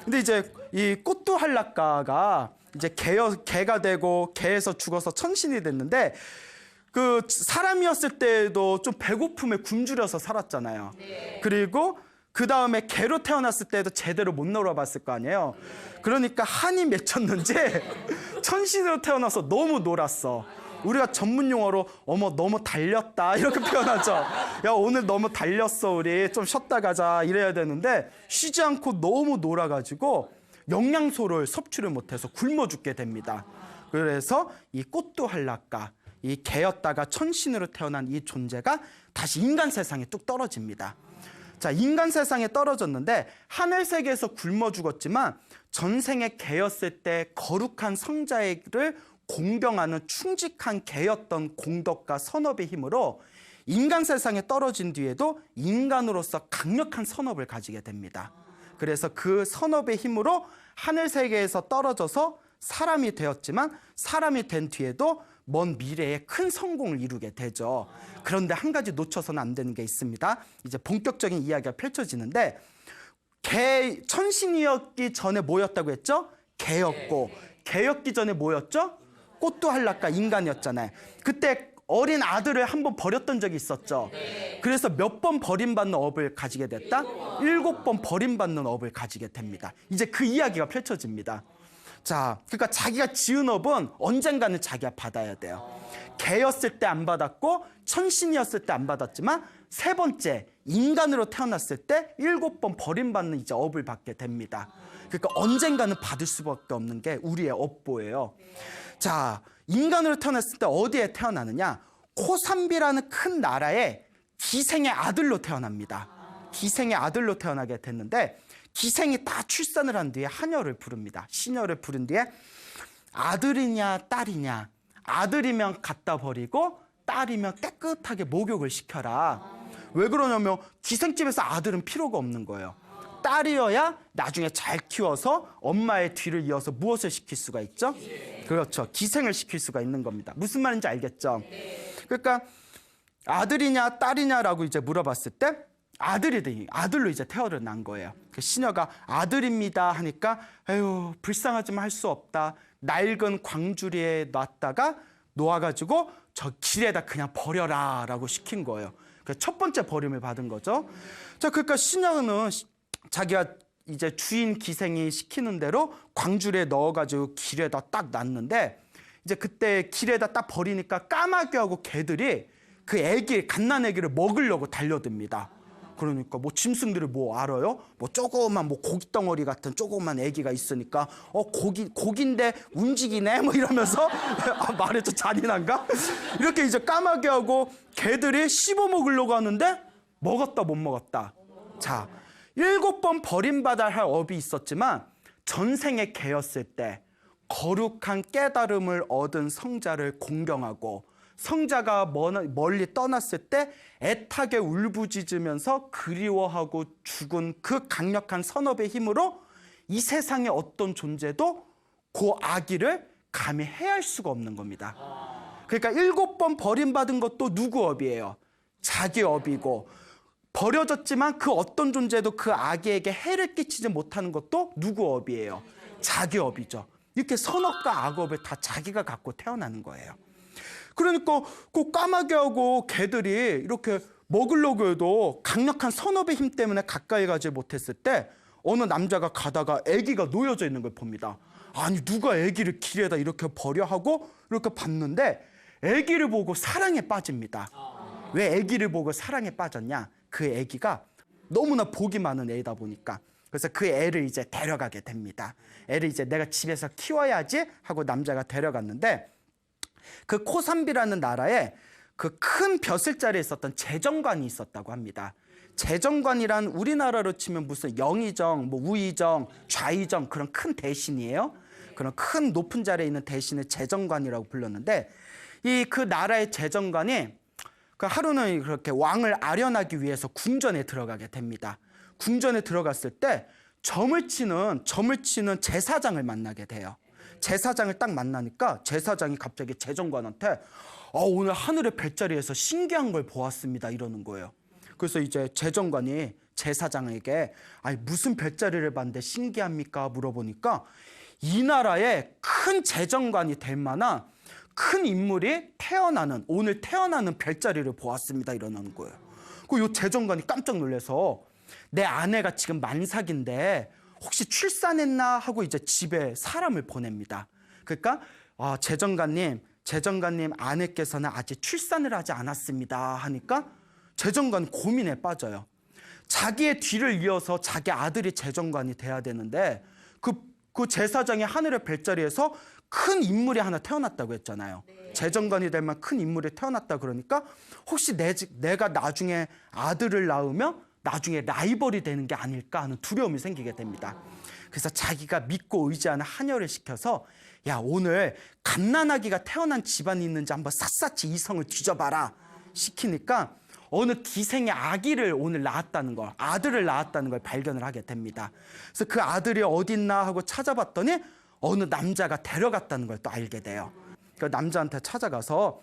근데 이제 이 꽃두한락가가 이제 개가 되고 개에서 죽어서 천신이 됐는데 그 사람이었을 때도 좀 배고픔에 굶주려서 살았잖아요. 그리고 그 다음에 개로 태어났을 때도 제대로 못 놀아봤을 거 아니에요. 그러니까 한이 맺혔는지 천신으로 태어나서 너무 놀았어. 우리가 전문 용어로 어머 너무 달렸다 이렇게 표현하죠. 야 오늘 너무 달렸어 우리 좀 쉬었다 가자 이래야 되는데 쉬지 않고 너무 놀아가지고 영양소를 섭취를 못해서 굶어 죽게 됩니다. 그래서 이 꽃두한락가 이 개였다가 천신으로 태어난 이 존재가 다시 인간 세상에 뚝 떨어집니다. 자, 인간 세상에 떨어졌는데 하늘 세계에서 굶어 죽었지만 전생에 개였을 때 거룩한 성자를 공경하는 충직한 개였던 공덕과 선업의 힘으로 인간 세상에 떨어진 뒤에도 인간으로서 강력한 선업을 가지게 됩니다. 그래서 그 선업의 힘으로 하늘 세계에서 떨어져서 사람이 되었지만 사람이 된 뒤에도 먼 미래에 큰 성공을 이루게 되죠. 그런데 한 가지 놓쳐서는 안 되는 게 있습니다. 이제 본격적인 이야기가 펼쳐지는데 천신이었기 전에 뭐였다고 했죠? 개였고 개였기 전에 뭐였죠? 꽃두한락가 인간이었잖아요. 그때 어린 아들을 한번 버렸던 적이 있었죠. 그래서 몇 번 버림받는 업을 가지게 됐다? 7번 버림받는 업을 가지게 됩니다. 이제 그 이야기가 펼쳐집니다. 자, 그러니까 자기가 지은 업은 언젠가는 자기가 받아야 돼요. 개였을 때 안 받았고 천신이었을 때 안 받았지만 세 번째 인간으로 태어났을 때 7번 버림받는 이제 업을 받게 됩니다. 그러니까 언젠가는 받을 수밖에 없는 게 우리의 업보예요. 자, 인간으로 태어났을 때 어디에 태어나느냐? 코산비라는 큰 나라의 기생의 아들로 태어납니다. 기생의 아들로 태어나게 됐는데 기생이 다 출산을 한 뒤에 하녀를 부릅니다. 시녀를 부른 뒤에 아들이냐 딸이냐, 아들이면 갖다 버리고 딸이면 깨끗하게 목욕을 시켜라. 왜 그러냐면 기생집에서 아들은 필요가 없는 거예요. 딸이어야 나중에 잘 키워서 엄마의 뒤를 이어서 무엇을 시킬 수가 있죠? 그렇죠. 기생을 시킬 수가 있는 겁니다. 무슨 말인지 알겠죠? 그러니까 아들이냐 딸이냐라고 이제 물어봤을 때 아들로 이제 태어난 거예요. 그 시녀가 아들입니다 하니까 에휴 불쌍하지만 할 수 없다. 낡은 광주리에 놨다가 놓아가지고 저 길에다 그냥 버려라라고 시킨 거예요. 그 첫 번째 버림을 받은 거죠. 자, 그러니까 시녀는 자기가 이제 주인 기생이 시키는 대로 광주리에 넣어가지고 길에다 딱 놨는데 이제 그때 길에다 딱 버리니까 까마귀하고 개들이 그 갓난 애기를 먹으려고 달려듭니다. 그러니까 뭐 짐승들이 뭐 알아요? 뭐 조그만 뭐 고기 덩어리 같은 조그만 애기가 있으니까 고기인데 움직이네 뭐 이러면서 말이 좀 잔인한가? 이렇게 이제 까마귀하고 개들이 씹어 먹으려고 하는데 먹었다 못 먹었다. 자, 7번 버림받아야 할 업이 있었지만 전생에 개였을 때 거룩한 깨달음을 얻은 성자를 공경하고 성자가 멀리 떠났을 때 애타게 울부짖으면서 그리워하고 죽은 그 강력한 선업의 힘으로 이 세상의 어떤 존재도 그 아기를 감히 해할 수가 없는 겁니다. 그러니까 7번 버림받은 것도 누구 업이에요? 자기 업이고 버려졌지만 그 어떤 존재도 그 아기에게 해를 끼치지 못하는 것도 누구 업이에요? 자기 업이죠. 이렇게 선업과 악업을 다 자기가 갖고 태어나는 거예요. 그러니까 그 까마귀하고 개들이 이렇게 먹으려고 해도 강력한 선업의 힘 때문에 가까이 가지 못했을 때 어느 남자가 가다가 아기가 놓여져 있는 걸 봅니다. 아니 누가 아기를 길에다 이렇게 버려 하고 이렇게 봤는데 아기를 보고 사랑에 빠집니다. 왜 아기를 보고 사랑에 빠졌냐? 그 아기가 너무나 복이 많은 애다 보니까. 그래서 그 애를 이제 데려가게 됩니다. 애를 이제 내가 집에서 키워야지 하고 남자가 데려갔는데 그 코산비라는 나라에 그 큰 벼슬자리에 있었던 재정관이 있었다고 합니다. 재정관이란 우리나라로 치면 무슨 영의정, 뭐 우의정, 좌의정 그런 큰 대신이에요. 그런 큰 높은 자리에 있는 대신을 재정관이라고 불렀는데 그 나라의 재정관이 그 하루는 그렇게 왕을 아련하기 위해서 궁전에 들어가게 됩니다. 궁전에 들어갔을 때 점을 치는 제사장을 만나게 돼요. 제사장을 딱 만나니까 제사장이 갑자기 재정관한테 오늘 하늘의 별자리에서 신기한 걸 보았습니다 이러는 거예요. 그래서 이제 재정관이 제사장에게 아니 무슨 별자리를 봤는데 신기합니까? 물어보니까 이 나라의 큰 재정관이 될 만한 큰 인물이 오늘 태어나는 별자리를 보았습니다. 이러는 거예요. 요 재정관이 깜짝 놀라서 내 아내가 지금 만삭인데 혹시 출산했나 하고 이제 집에 사람을 보냅니다. 그러니까 재정관님 아내께서는 아직 출산을 하지 않았습니다 하니까 재정관 고민에 빠져요. 자기의 뒤를 이어서 자기 아들이 재정관이 돼야 되는데 그 제사장이 하늘의 별자리에서 큰 인물이 하나 태어났다고 했잖아요. 재정관이 될 만한 큰 인물이 태어났다 그러니까 혹시 내가 나중에 아들을 낳으면 나중에 라이벌이 되는 게 아닐까 하는 두려움이 생기게 됩니다. 그래서 자기가 믿고 의지하는 하녀를 시켜서 야 오늘 갓난아기가 태어난 집안이 있는지 한번 샅샅이 이성을 뒤져봐라 시키니까 어느 기생의 아기를 오늘 낳았다는 걸, 아들을 낳았다는 걸 발견을 하게 됩니다. 그래서 그 아들이 어딨나 하고 찾아봤더니 어느 남자가 데려갔다는 걸 또 알게 돼요. 그 남자한테 찾아가서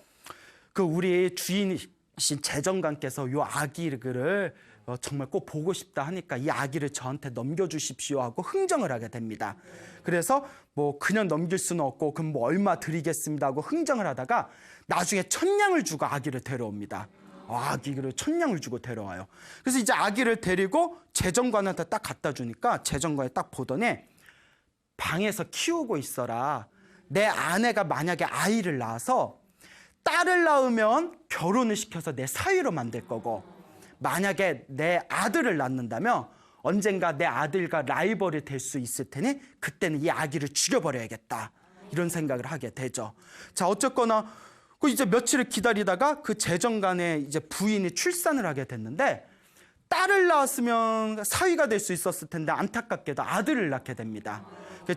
그 우리 주인이신 재정관께서 요 아기를 정말 꼭 보고 싶다 하니까 이 아기를 저한테 넘겨주십시오 하고 흥정을 하게 됩니다. 그래서 뭐 그냥 넘길 수는 없고 그럼 뭐 얼마 드리겠습니다 하고 흥정을 하다가 나중에 1000냥을 주고 아기를 데려옵니다. 아기를 1000냥을 주고 데려와요. 그래서 이제 아기를 데리고 재정관한테 딱 갖다 주니까 재정관이 딱 보더니 방에서 키우고 있어라. 내 아내가 만약에 아이를 낳아서 딸을 낳으면 결혼을 시켜서 내 사위로 만들 거고 만약에 내 아들을 낳는다면 언젠가 내 아들과 라이벌이 될 수 있을 테니 그때는 이 아기를 죽여버려야겠다. 이런 생각을 하게 되죠. 자, 어쨌거나 이제 며칠을 기다리다가 그 재정관의 이제 부인이 출산을 하게 됐는데 딸을 낳았으면 사위가 될 수 있었을 텐데 안타깝게도 아들을 낳게 됩니다.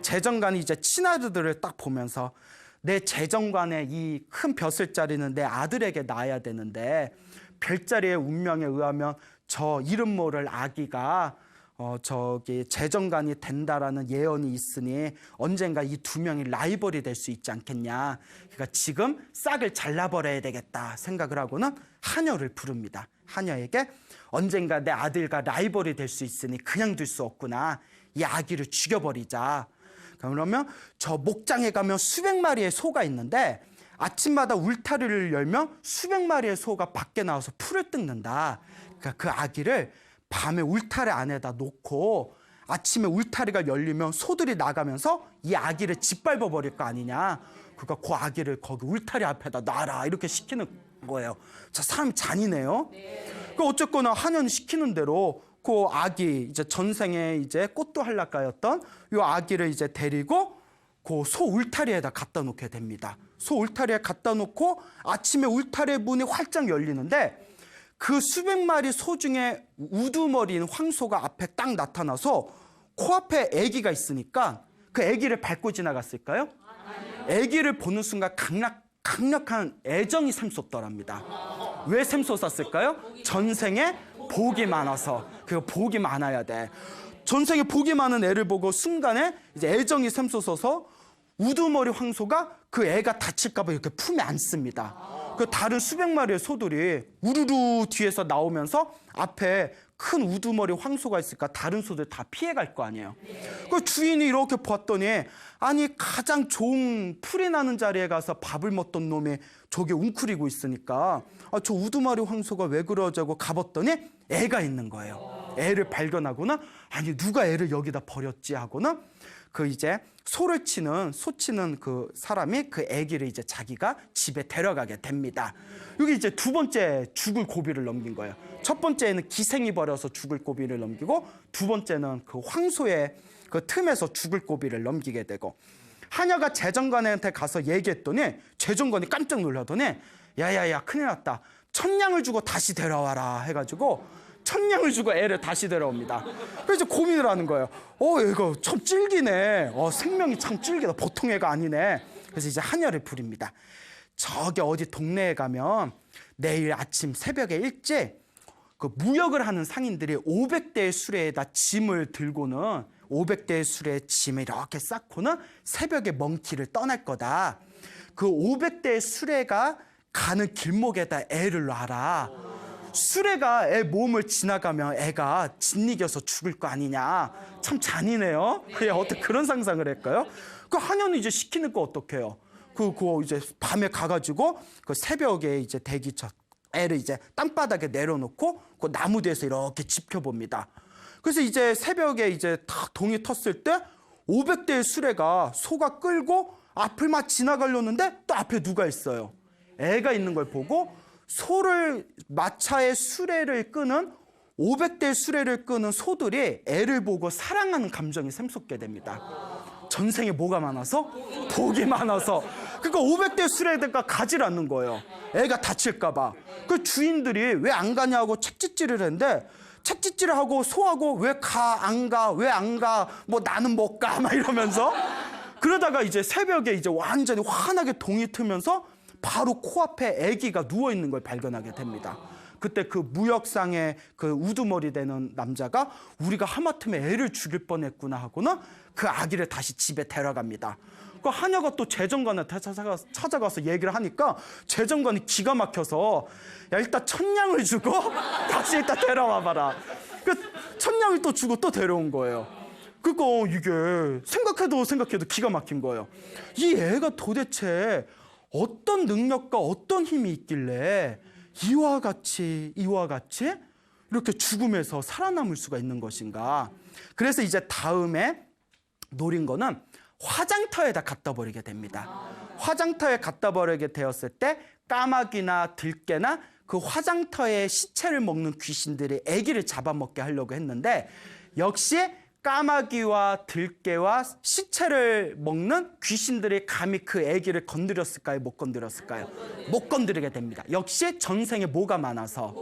재정관이 이제 친아들을 딱 보면서 내 재정관의 이 큰 벼슬자리는 내 아들에게 낳아야 되는데 별자리의 운명에 의하면 저 이름 모를 아기가 재정관이 된다라는 예언이 있으니 언젠가 이 두 명이 라이벌이 될 수 있지 않겠냐. 그러니까 지금 싹을 잘라버려야 되겠다 생각을 하고는 하녀를 부릅니다. 하녀에게 언젠가 내 아들과 라이벌이 될 수 있으니 그냥 둘 수 없구나. 이 아기를 죽여버리자. 그러면 저 목장에 가면 수백 마리의 소가 있는데 아침마다 울타리를 열면 수백 마리의 소가 밖에 나와서 풀을 뜯는다. 그러니까 그 아기를 밤에 울타리 안에다 놓고 아침에 울타리가 열리면 소들이 나가면서 이 아기를 짓밟아 버릴 거 아니냐. 그러니까 그 아기를 거기 울타리 앞에다 놔라 이렇게 시키는 거예요. 자, 사람이 잔인해요. 그 어쨌거나 하년 시키는 대로 그 아기 이제 전생에 이제 꽃도 한라가였던 이 아기를 이제 데리고 그 소 울타리에다 갖다 놓게 됩니다. 소 울타리에 갖다 놓고 아침에 울타리 문이 활짝 열리는데 그 수백 마리 소 중에 우두머리인 황소가 앞에 딱 나타나서 코앞에 아기가 있으니까 그 아기를 밟고 지나갔을까요? 아기를 보는 순간 강력한 애정이 샘솟더랍니다. 왜 샘솟았을까요? 전생에 복이 많아서. 그 복이 많아야 돼. 전생에 복이 많은 애를 보고 순간에 이제 애정이 샘솟아서 우두머리 황소가 그 애가 다칠까 봐 이렇게 품에 안습니다. 그 다른 수백 마리의 소들이 우르르 뒤에서 나오면서 앞에 큰 우두머리 황소가 있으니까 다른 소들 다 피해갈 거 아니에요. 그 주인이 이렇게 봤더니 아니 가장 좋은 풀이 나는 자리에 가서 밥을 먹던 놈이 저게 웅크리고 있으니까 저 우두머리 황소가 왜 그러자고 가봤더니 애가 있는 거예요. 애를 발견하거나 아니 누가 애를 여기다 버렸지 하거나 그 이제 소 치는 그 사람이 그 아기를 이제 자기가 집에 데려가게 됩니다. 여기 이제 두 번째 죽을 고비를 넘긴 거예요. 첫 번째는 기생이 버려서 죽을 고비를 넘기고 두 번째는 그 황소의 그 틈에서 죽을 고비를 넘기게 되고 하녀가 재정관한테 가서 얘기했더니 재정관이 깜짝 놀라더니 야야야 큰일 났다. 1000냥을 주고 다시 데려와라 해가지고 1000냥을 주고 애를 다시 데려옵니다. 그래서 고민을 하는 거예요. 얘가 참 찔기네. 생명이 참 찔기다. 보통 애가 아니네. 그래서 이제 하녀를 부립니다. 저기 어디 동네에 가면 내일 아침 새벽에 일찍 그 무역을 하는 상인들이 500대의 수레에다 짐을 들고는 500대의 수레에 짐을 이렇게 쌓고는 새벽에 먼 길을 떠날 거다. 그 500대의 수레가 가는 길목에다 애를 놔라. 수레가 애 몸을 지나가면 애가 짓이겨서 죽을 거 아니냐. 참 잔인해요. 어떻게 그런 상상을 할까요? 그 하녀는 이제 시키는 거 어떡해요? 그거 이제 밤에 가가지고 그 새벽에 이제 대기차 애를 이제 땅바닥에 내려놓고 그 나무 뒤에서 이렇게 지켜봅니다. 그래서 이제 새벽에 이제 다 동이 텄을 때 500대의 수레가 소가 끌고 앞을 막 지나가려는데 또 앞에 누가 있어요. 애가 있는 걸 보고 소를 마차의 수레를 끄는 500대의 수레를 끄는 소들이 애를 보고 사랑하는 감정이 샘솟게 됩니다. 전생에 뭐가 많아서? 복이 많아서. 그러니까 500대 수레가 가질 않는 거예요. 애가 다칠까 봐. 그 주인들이 왜 안 가냐고 책짓질을 했는데 책짓질을 하고 소하고 왜 가, 안 가, 왜 안 가, 뭐 나는 못 가, 막 이러면서 그러다가 이제 새벽에 이제 완전히 환하게 동이 트면서 바로 코앞에 아기가 누워있는 걸 발견하게 됩니다. 그때 그 무역상의 그 우두머리 되는 남자가 우리가 하마터면 애를 죽일 뻔했구나 하고는 그 아기를 다시 집에 데려갑니다. 그 하녀가 또 재정관한테 찾아가서 얘기를 하니까 재정관이 기가 막혀서 야 일단 1000냥을 주고 다시 일단 데려와 봐라. 그 1000냥을 또 주고 또 데려온 거예요. 그거 이게 생각해도 기가 막힌 거예요. 이 애가 도대체 어떤 능력과 어떤 힘이 있길래 이와 같이 이렇게 죽음에서 살아남을 수가 있는 것인가. 그래서 이제 다음에 노린 거는 화장터에다 갖다 버리게 됩니다. 화장터에 갖다 버리게 되었을 때 까마귀나 들깨나 그 화장터에 시체를 먹는 귀신들이 아기를 잡아먹게 하려고 했는데 역시 까마귀와 들깨와 시체를 먹는 귀신들이 감히 그 아기를 건드렸을까요? 못 건드렸을까요? 못 건드리게 됩니다. 역시 전생에 뭐가 많아서?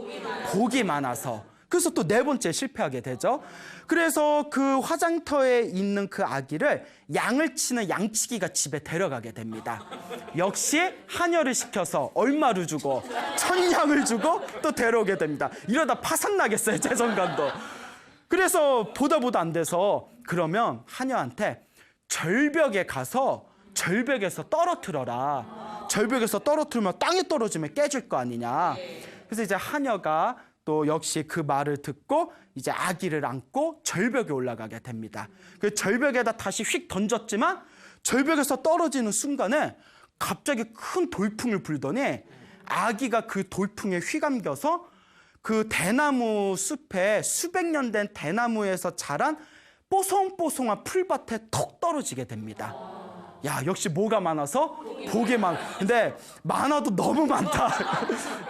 복이 많아서. 그래서 또 4번째 실패하게 되죠. 그래서 그 화장터에 있는 그 아기를 양을 치는 양치기가 집에 데려가게 됩니다. 역시 하녀를 시켜서 얼마를 주고 1000냥을 주고 또 데려오게 됩니다. 이러다 파산 나겠어요, 재정관도. 그래서 보다 안 돼서 그러면 하녀한테 절벽에 가서 절벽에서 떨어뜨려라. 절벽에서 떨어뜨리면 땅에 떨어지면 깨질 거 아니냐. 그래서 이제 하녀가 또 역시 그 말을 듣고 이제 아기를 안고 절벽에 올라가게 됩니다. 그 절벽에다 다시 휙 던졌지만 절벽에서 떨어지는 순간에 갑자기 큰 돌풍을 불더니 아기가 그 돌풍에 휘감겨서 그 대나무 숲에 수백 년 된 대나무에서 자란 뽀송뽀송한 풀밭에 턱 떨어지게 됩니다. 야, 역시 뭐가 많아서? 복이 많아. 근데 많아도 너무 많다.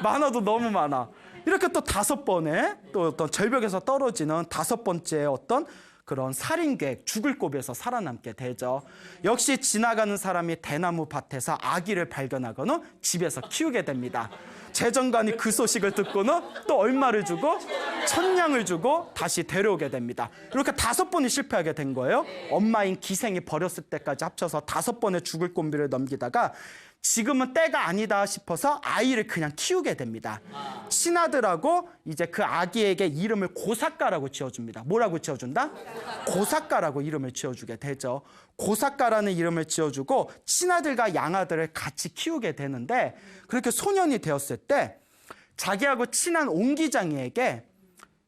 많아도 너무 많아. 이렇게 또 5번에 또 어떤 절벽에서 떨어지는 5번째 어떤 그런 살인객, 죽을 고비에서 살아남게 되죠. 역시 지나가는 사람이 대나무 밭에서 아기를 발견하고는 집에서 키우게 됩니다. 재정관이 그 소식을 듣고는 또 얼마를 주고 1000냥을 주고 다시 데려오게 됩니다. 이렇게 5번이 실패하게 된 거예요. 엄마인 기생이 버렸을 때까지 합쳐서 5번의 죽을 고비를 넘기다가 지금은 때가 아니다 싶어서 아이를 그냥 키우게 됩니다. 신하들하고 이제 그 아기에게 이름을 고사카라고 지어줍니다. 뭐라고 지어준다? 고사카라고 이름을 지어주게 되죠. 고사카라는 이름을 지어주고 신하들과 양아들을 같이 키우게 되는데 그렇게 소년이 되었을 때 자기하고 친한 옹기장이에게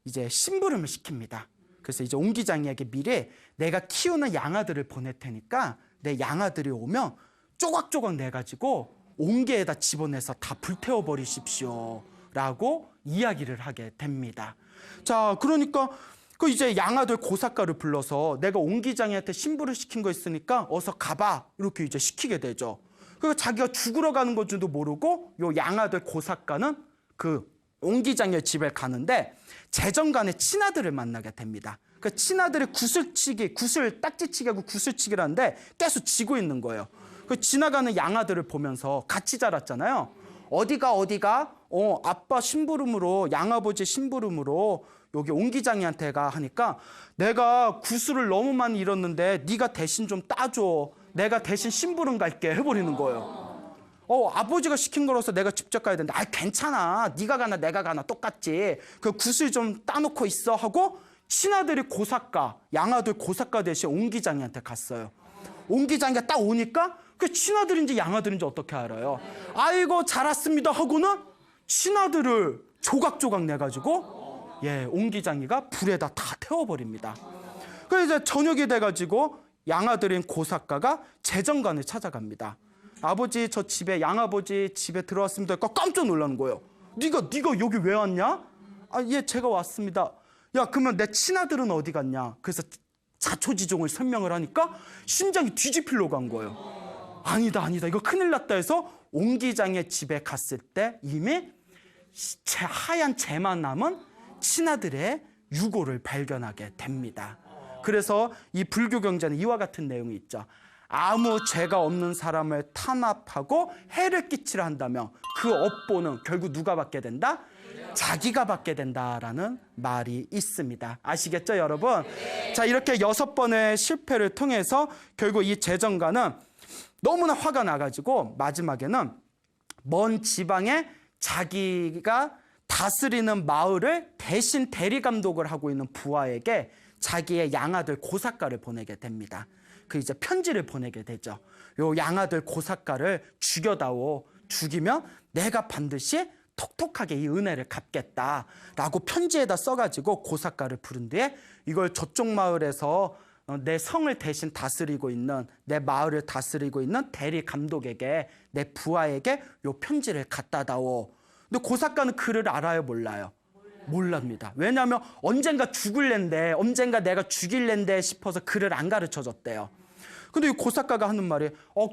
이제 심부름을 시킵니다. 그래서 이제 옹기장이에게 미리 내가 키우는 양아들을 보낼 테니까 내 양아들이 오면 조각조각 내가지고 옹기에다 집어내서 다 불태워버리십시오 라고 이야기를 하게 됩니다. 자, 그러니까 그 이제 양아들 고사카를 불러서 내가 옹기장이한테 심부를 시킨 거 있으니까 어서 가봐 이렇게 이제 시키게 되죠. 그리고 자기가 죽으러 가는 건 줄도 모르고 요 양아들 고사카는 그 옹기장의 집에 가는데 재정관의 친아들을 만나게 됩니다. 그 친아들이 구슬 딱지치기 하고 구슬치기라는데 계속 지고 있는 거예요. 그 지나가는 양아들을 보면서 같이 자랐잖아요. 어디가 아빠 심부름으로 양아버지 심부름으로 여기 옹기장이한테 가 하니까 내가 구슬을 너무 많이 잃었는데 네가 대신 좀 따줘. 내가 대신 심부름 갈게 해버리는 거예요. 아버지가 시킨 거라서 내가 직접 가야 되는데 괜찮아. 네가 가나 내가 가나 똑같지. 그 구슬 좀 따놓고 있어 하고 친아들이 고사카, 양아들 고사카 대신 옹기장이한테 갔어요. 옹기장이가 딱 오니까 그 친아들인지 양아들인지 어떻게 알아요? 아이고 잘 왔습니다 하고는 친아들을 조각조각 내가지고 옹기장이가 불에다 다 태워버립니다. 그래서 이제 저녁이 돼가지고 양아들인 고사가가 재정관을 찾아갑니다. 아버지, 저 집에 양아버지 집에 들어왔습니다. 그러니까 깜짝 놀라는 거예요. 네가 여기 왜 왔냐? 제가 왔습니다. 야, 그러면 내 친아들은 어디 갔냐? 그래서 자초지종을 설명을 하니까 심장이 뒤집히려고 한 거예요. 아니다, 이거 큰일 났다 해서 옹기장의 집에 갔을 때 이미 하얀 재만 남은 친아들의 유골을 발견하게 됩니다. 그래서 이 불교 경전에 이와 같은 내용이 있죠. 아무 죄가 없는 사람을 탄압하고 해를 끼치려 한다면 그 업보는 결국 누가 받게 된다? 자기가 받게 된다라는 말이 있습니다. 아시겠죠, 여러분? 자, 이렇게 6번의 실패를 통해서 결국 이 재정가는 너무나 화가 나가지고 마지막에는 먼 지방에 자기가 다스리는 마을을 대신 대리감독을 하고 있는 부하에게 자기의 양아들 고사가를 보내게 됩니다. 그 이제 편지를 보내게 되죠. 요 양아들 고사가를 죽여다오. 죽이면 내가 반드시 톡톡하게 이 은혜를 갚겠다라고 편지에다 써가지고 고사가를 부른 뒤에 이걸 저쪽 마을에서 내 성을 대신 다스리고 있는, 내 마을을 다스리고 있는 대리 감독에게, 내 부하에게 요 편지를 갖다 다오. 근데 고사가는 글을 알아요, 몰라요? 몰랍니다. 왜냐하면 언젠가 죽을랜데, 언젠가 내가 죽일랜데 싶어서 글을 안 가르쳐 줬대요. 근데 이 고사가가 하는 말이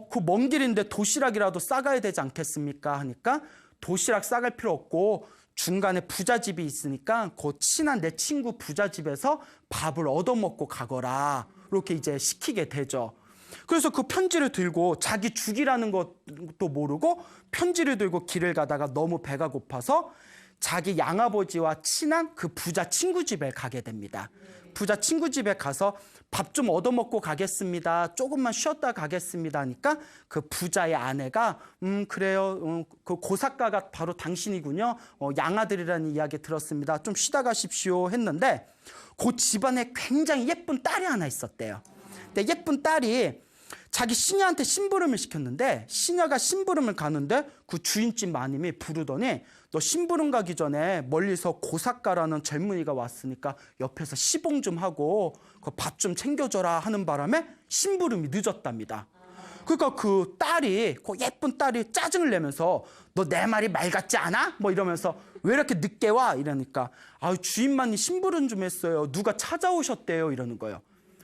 그 먼 길인데 도시락이라도 싸가야 되지 않겠습니까? 하니까 도시락 싸갈 필요 없고 중간에 부잣집이 있으니까 그 친한 내 친구 부잣집에서 밥을 얻어먹고 가거라. 이렇게 이제 시키게 되죠. 그래서 그 편지를 들고 자기 죽이라는 것도 모르고 편지를 들고 길을 가다가 너무 배가 고파서 자기 양아버지와 친한 그 부자 친구 집에 가게 됩니다. 부자 친구 집에 가서 밥 좀 얻어먹고 가겠습니다. 조금만 쉬었다 가겠습니다 하니까 그 부자의 아내가 그래요. 그 고사가가 바로 당신이군요. 양아들이라는 이야기 들었습니다. 좀 쉬다 가십시오 했는데 그 집안에 굉장히 예쁜 딸이 하나 있었대요. 근데 예쁜 딸이 자기 시녀한테 심부름을 시켰는데 시녀가 심부름을 가는데 그 주인집 마님이 부르더니 너 심부름 가기 전에 멀리서 고사가라는 젊은이가 왔으니까 옆에서 시봉 좀 하고 밥 좀 챙겨줘라 하는 바람에 심부름이 늦었답니다. 그러니까 그 딸이, 그 예쁜 딸이 짜증을 내면서 너 내 말이 말 같지 않아? 뭐 이러면서 왜 이렇게 늦게 와? 이러니까 주인만이 심부름 좀 했어요. 누가 찾아오셨대요. 이러는 거예요.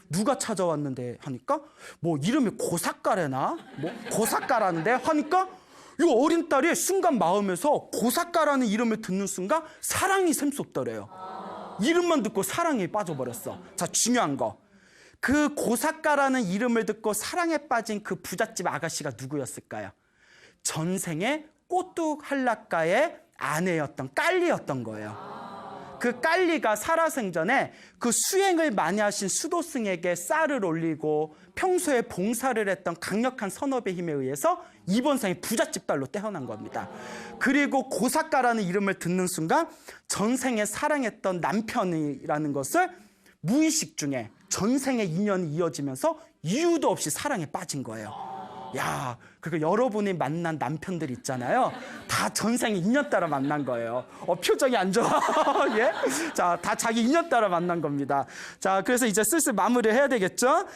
누가 찾아왔는데 하니까 뭐 이름이 고사가래나? 뭐 고사가라는데 하니까 이 어린 딸이 순간 마음에서 고사가라는 이름을 듣는 순간 사랑이 샘솟더래요. 이름만 듣고 사랑에 빠져버렸어. 자, 중요한 거. 그 고사가라는 이름을 듣고 사랑에 빠진 그 부잣집 아가씨가 누구였을까요? 전생에 꼬뚝한라가의 아내였던 깔리였던 거예요. 그 깔리가 살아생전에 그 수행을 많이 하신 수도승에게 쌀을 올리고 평소에 봉사를 했던 강력한 선업의 힘에 의해서 이번 생에 부잣집 딸로 태어난 겁니다. 그리고 고사가라는 이름을 듣는 순간 전생에 사랑했던 남편이라는 것을 무의식 중에 전생의 인연이 이어지면서 이유도 없이 사랑에 빠진 거예요. 야, 그러니까 여러분이 만난 남편들 있잖아요. 다 전생에 인연 따라 만난 거예요. 표정이 안 좋아. 예? 자, 다 자기 인연 따라 만난 겁니다. 자, 그래서 이제 슬슬 마무리를 해야 되겠죠?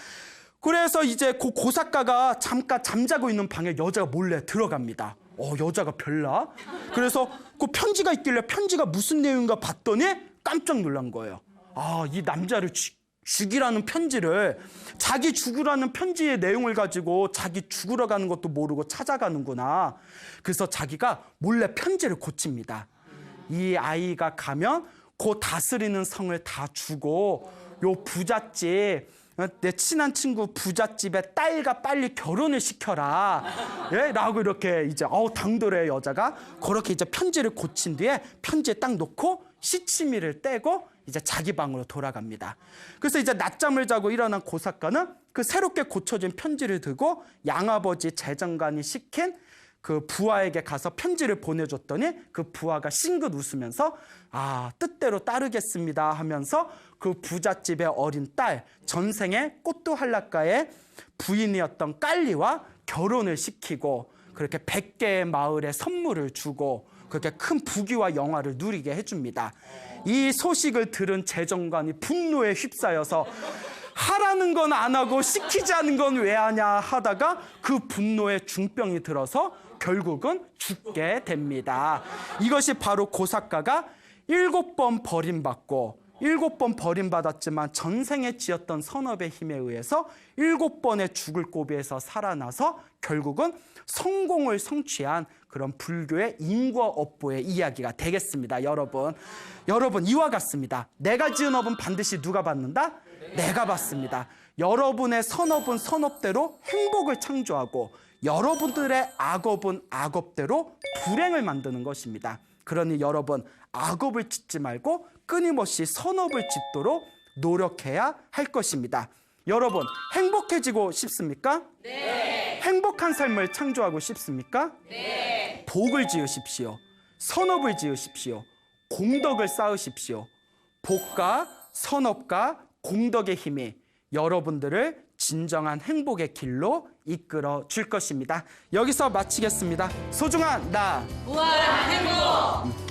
그래서 이제 그 고사가가 잠깐 잠자고 있는 방에 여자가 몰래 들어갑니다. 여자가 별나? 그래서 그 편지가 있길래 편지가 무슨 내용인가 봤더니 깜짝 놀란 거예요. 이 남자를 죽이라는 편지를, 자기 죽으라는 편지의 내용을 가지고 자기 죽으러 가는 것도 모르고 찾아가는구나. 그래서 자기가 몰래 편지를 고칩니다. 이 아이가 가면 그 다스리는 성을 다 주고 요 부잣집, 내 친한 친구 부잣집의 딸과 빨리 결혼을 시켜라. 예? 라고 이렇게 이제 당돌해 여자가 그렇게 이제 편지를 고친 뒤에 편지에 딱 놓고 시치미를 떼고 이제 자기 방으로 돌아갑니다. 그래서 이제 낮잠을 자고 일어난 고사가는 그 새롭게 고쳐진 편지를 들고 양아버지 재정관이 시킨 그 부하에게 가서 편지를 보내줬더니 그 부하가 싱긋 웃으면서 뜻대로 따르겠습니다 하면서 그 부잣집의 어린 딸, 전생에 꼬뚜한라가의 부인이었던 깔리와 결혼을 시키고 그렇게 100개의 마을에 선물을 주고 그렇게 큰 부귀와 영화를 누리게 해줍니다. 이 소식을 들은 재정관이 분노에 휩싸여서 하라는 건 안 하고 시키지 않은 건 왜 하냐 하다가 그 분노에 중병이 들어서 결국은 죽게 됩니다. 이것이 바로 고사카가 7번 버림받고 7번 버림받았지만 전생에 지었던 선업의 힘에 의해서 7번의 죽을 고비에서 살아나서 결국은 성공을 성취한 그런 불교의 인과 업보의 이야기가 되겠습니다. 여러분 이와 같습니다. 내가 지은 업은 반드시 누가 받는다? 내가 받습니다. 여러분의 선업은 선업대로 행복을 창조하고 여러분들의 악업은 악업대로 불행을 만드는 것입니다. 그러니 여러분 악업을 짓지 말고 끊임없이 선업을 짓도록 노력해야 할 것입니다. 여러분 행복해지고 싶습니까? 네. 행복한 삶을 창조하고 싶습니까? 네. 복을 지으십시오. 선업을 지으십시오. 공덕을 쌓으십시오. 복과 선업과 공덕의 힘이 여러분들을 진정한 행복의 길로 이끌어 줄 것입니다. 여기서 마치겠습니다. 소중한 나 무한한 행복.